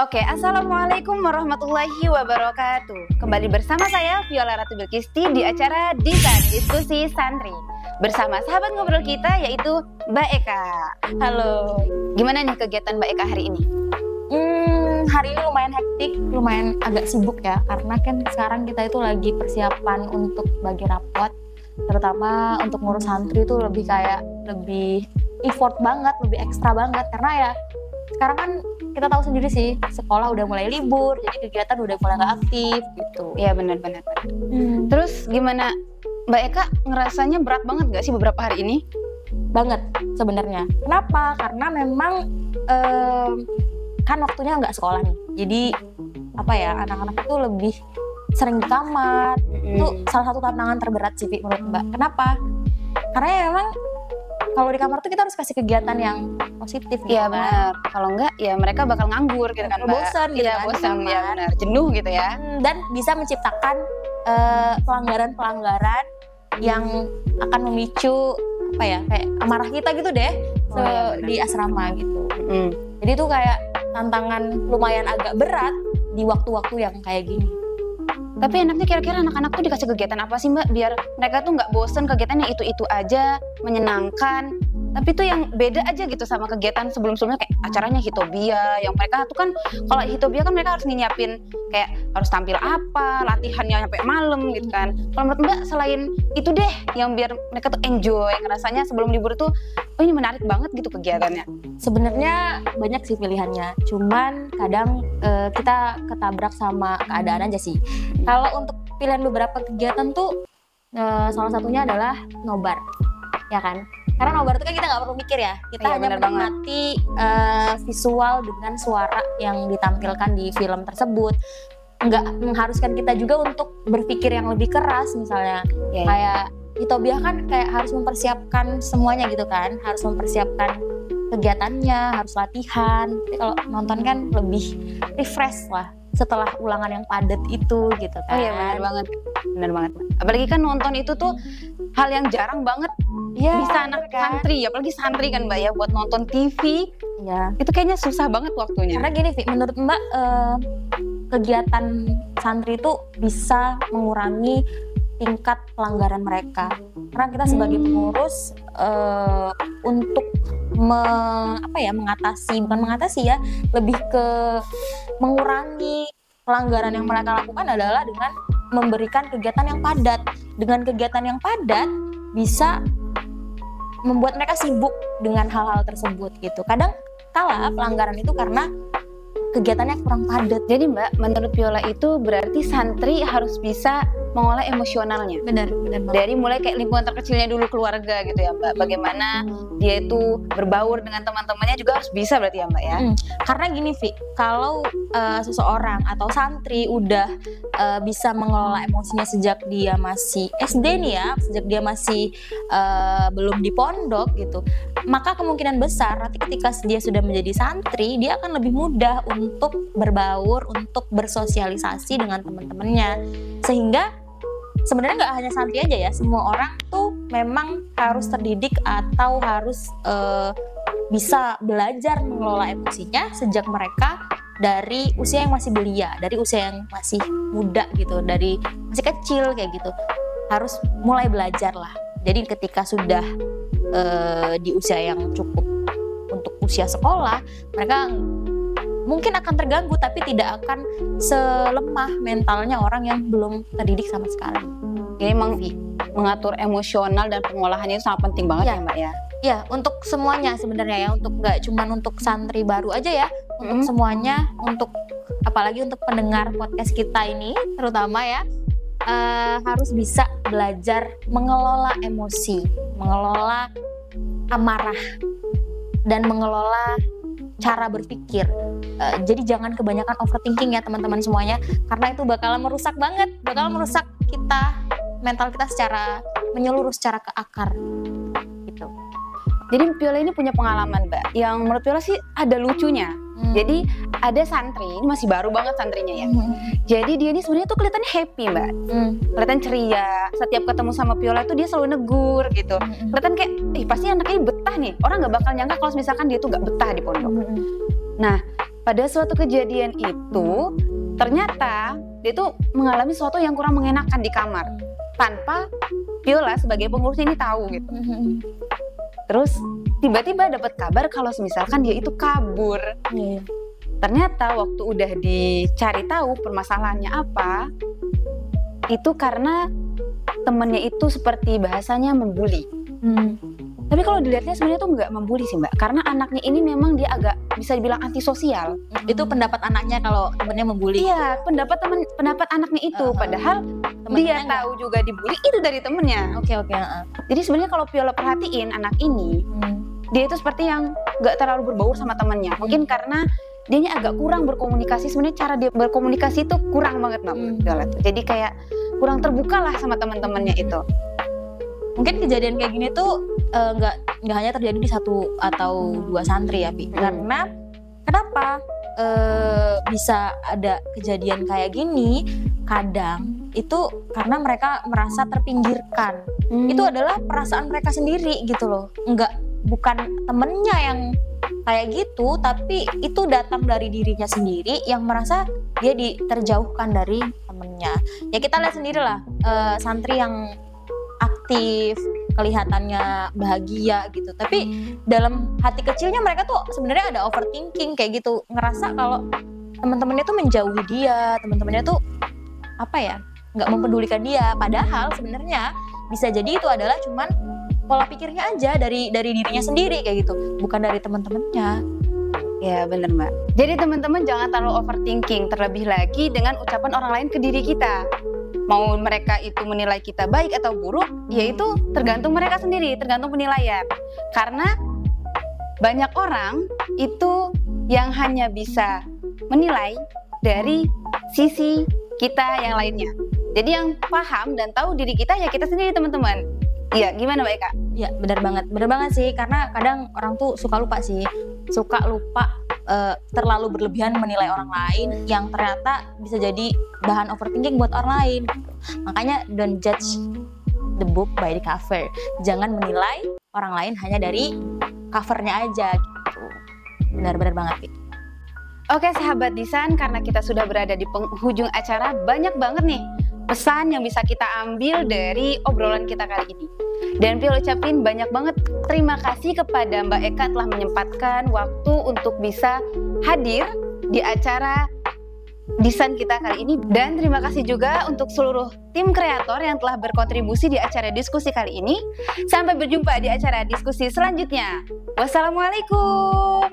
Oke, Assalamualaikum warahmatullahi wabarakatuh. Kembali bersama saya Viola Ratu Bilkisti di acara Desain Diskusi Santri bersama sahabat ngobrol kita yaitu Mbak Eka. Halo. Gimana nih kegiatan Mbak Eka hari ini? Hari ini lumayan hektik, lumayan agak sibuk ya, karena kan sekarang kita itu lagi persiapan untuk bagi rapot, terutama untuk ngurus santri itu lebih effort banget, lebih ekstra banget, karena ya sekarang kan kita tahu sendiri sih, sekolah udah mulai libur, jadi kegiatan udah mulai nggak aktif gitu. Iya benar-benar. Terus gimana Mbak Eka ngerasanya berat banget gak sih beberapa hari ini? Banget sebenarnya. Kenapa? Karena memang kan waktunya nggak sekolah nih, jadi apa ya, anak-anak itu lebih sering di kamar. Itu salah satu tantangan terberat sih menurut Mbak. Kenapa? Karena ya memang kalau di kamar tuh kita harus kasih kegiatan yang positif gitu. Iya kan? benar. Kalau enggak ya mereka bakal nganggur gitu kan Mbak. Bosan gitu kan. Bosan ya benar. Jenuh gitu ya. Dan bisa menciptakan pelanggaran-pelanggaran yang akan memicu apa ya, kayak amarah kita gitu deh di asrama gitu. Jadi itu kayak tantangan lumayan agak berat di waktu-waktu yang kayak gini. Tapi enaknya kira-kira anak-anak tuh dikasih kegiatan apa sih Mbak biar mereka tuh nggak bosen kegiatan yang itu-itu aja, menyenangkan. Tapi tuh yang beda aja gitu sama kegiatan sebelum-sebelumnya kayak acaranya Hitobia, yang mereka tuh kan kalau Hitobia kan mereka harus nyiapin kayak harus tampil apa, latihannya sampai malam gitu kan. Kalau menurut Mbak selain itu deh yang biar mereka tuh enjoy, ngerasanya sebelum libur tuh oh ini menarik banget gitu kegiatannya. Sebenarnya banyak sih pilihannya, cuman kadang kita ketabrak sama keadaan aja sih. Kalau untuk pilihan beberapa kegiatan tuh salah satunya adalah nobar, ya kan? Karena nobar itu kan kita nggak perlu mikir ya, kita hanya menikmati visual dengan suara yang ditampilkan di film tersebut. Nggak mengharuskan kita juga untuk berpikir yang lebih keras, misalnya kayak Hitobia kan kayak harus mempersiapkan semuanya gitu kan, harus mempersiapkan kegiatannya, harus latihan. Tapi kalau nonton kan lebih refresh lah setelah ulangan yang padat itu gitu kan. Oh iya benar banget. Apalagi kan nonton itu tuh hal yang jarang banget ya, bisa anak kan? Santri, apalagi santri kan Mbak ya, buat nonton TV ya. Itu kayaknya susah banget waktunya. Karena gini Vi, menurut Mbak kegiatan santri itu bisa mengurangi tingkat pelanggaran mereka. Karena kita sebagai pengurus untuk mengatasi ya, lebih ke mengurangi pelanggaran yang mereka lakukan adalah dengan memberikan kegiatan yang padat. Dengan kegiatan yang padat bisa membuat mereka sibuk dengan hal-hal tersebut gitu. Kadang kala pelanggaran itu karena kegiatannya kurang padat. Jadi Mbak, menurut Viola itu berarti santri harus bisa mengolah emosionalnya. Benar. Dari mulai kayak lingkungan terkecilnya dulu, keluarga gitu ya Mbak. Bagaimana dia itu berbaur dengan teman-temannya juga harus bisa berarti ya Mbak ya. Karena gini Vi, kalau seseorang atau santri udah bisa mengelola emosinya sejak dia masih SD nih ya, sejak dia masih belum di pondok gitu, maka kemungkinan besar nanti ketika dia sudah menjadi santri, dia akan lebih mudah untuk berbaur, untuk bersosialisasi dengan teman-temannya. Sehingga sebenarnya nggak hanya santri aja ya, semua orang tuh memang harus terdidik atau harus bisa belajar mengelola emosinya sejak mereka dari usia yang masih belia, dari usia yang masih muda gitu, dari masih kecil kayak gitu, harus mulai belajar lah. Jadi ketika sudah di usia yang cukup untuk usia sekolah, mereka mungkin akan terganggu tapi tidak akan selemah mentalnya orang yang belum terdidik sama sekali. Jadi memang mengatur emosional dan pengolahannya itu sangat penting banget ya Mbak ya. Ya, untuk semuanya sebenarnya ya, untuk nggak cuma untuk santri baru aja ya, untuk semuanya, untuk apalagi untuk pendengar podcast kita ini terutama ya, harus bisa belajar mengelola emosi, mengelola amarah, dan mengelola cara berpikir. Jadi jangan kebanyakan overthinking ya teman-teman semuanya, karena itu bakalan merusak banget, bakalan merusak kita, mental kita secara menyeluruh, secara ke akar gitu. Jadi Viola ini punya pengalaman Mbak, yang menurut Viola sih ada lucunya. Jadi ada santri, ini masih baru banget santrinya ya. Jadi dia ini sebenarnya tuh kelihatan happy Mbak, kelihatan ceria. Setiap ketemu sama Viola tuh dia selalu negur gitu. Kelihatan kayak, pasti anaknya betah nih. Orang nggak bakal nyangka kalau misalkan dia tuh nggak betah di pondok. Nah, pada suatu kejadian itu ternyata dia tuh mengalami sesuatu yang kurang mengenakan di kamar tanpa Viola sebagai pengurusnya ini tahu gitu. Terus tiba-tiba dapat kabar kalau misalkan dia itu kabur. Ternyata waktu udah dicari tahu permasalahannya apa, itu karena temennya itu seperti bahasanya membuli. Tapi kalau dilihatnya sebenarnya tuh nggak membuli sih Mbak, karena anaknya ini memang dia agak bisa dibilang antisosial. Itu pendapat anaknya kalau temennya membuli. Iya, pendapat anaknya itu, padahal dia tahu juga dibully itu dari temennya. Oke. Jadi sebenarnya kalau Viola perhatiin anak ini, dia itu seperti yang nggak terlalu berbaur sama temennya. Mungkin karena dianya agak kurang berkomunikasi. Sebenarnya cara dia berkomunikasi itu kurang banget Mbak Viola tuh. Jadi kayak kurang terbuka lah sama teman-temannya itu. Mungkin kejadian kayak gini tuh nggak hanya terjadi di 1 atau 2 santri ya, Pi. Karena kenapa bisa ada kejadian kayak gini? Kadang itu karena mereka merasa terpinggirkan. Itu adalah perasaan mereka sendiri gitu loh. Bukan temennya yang kayak gitu, tapi itu datang dari dirinya sendiri yang merasa dia terjauhkan dari temennya. Ya kita lihat sendiri lah, santri yang aktif, kelihatannya bahagia gitu, tapi dalam hati kecilnya mereka tuh sebenarnya ada overthinking kayak gitu, ngerasa kalau teman-temannya tuh menjauhi dia, teman-temannya tuh nggak mempedulikan dia, padahal sebenarnya bisa jadi itu adalah cuman pola pikirnya aja dari dirinya sendiri kayak gitu, bukan dari teman-temannya. Ya bener Mbak. Jadi teman-teman jangan terlalu overthinking, terlebih lagi dengan ucapan orang lain ke diri kita. Mau mereka itu menilai kita baik atau buruk, yaitu tergantung mereka sendiri, tergantung penilaian. Karena banyak orang itu yang hanya bisa menilai dari sisi kita yang lainnya. Jadi yang paham dan tahu diri kita ya kita sendiri teman-teman. Iya, gimana Mbak Eka? Iya, benar banget sih, karena kadang orang tuh suka lupa terlalu berlebihan menilai orang lain yang ternyata bisa jadi bahan overthinking buat orang lain. Makanya don't judge the book by the cover. Jangan menilai orang lain hanya dari covernya aja gitu. Benar-benar banget, Pi. Oke sahabat Disan, karena kita sudah berada di penghujung acara, banyak banget nih pesan yang bisa kita ambil dari obrolan kita kali ini. Dan Pio ucapin banyak banget terima kasih kepada Mbak Eka telah menyempatkan waktu untuk bisa hadir di acara Disan kita kali ini. Dan terima kasih juga untuk seluruh tim kreator yang telah berkontribusi di acara diskusi kali ini. Sampai berjumpa di acara diskusi selanjutnya. Wassalamualaikum.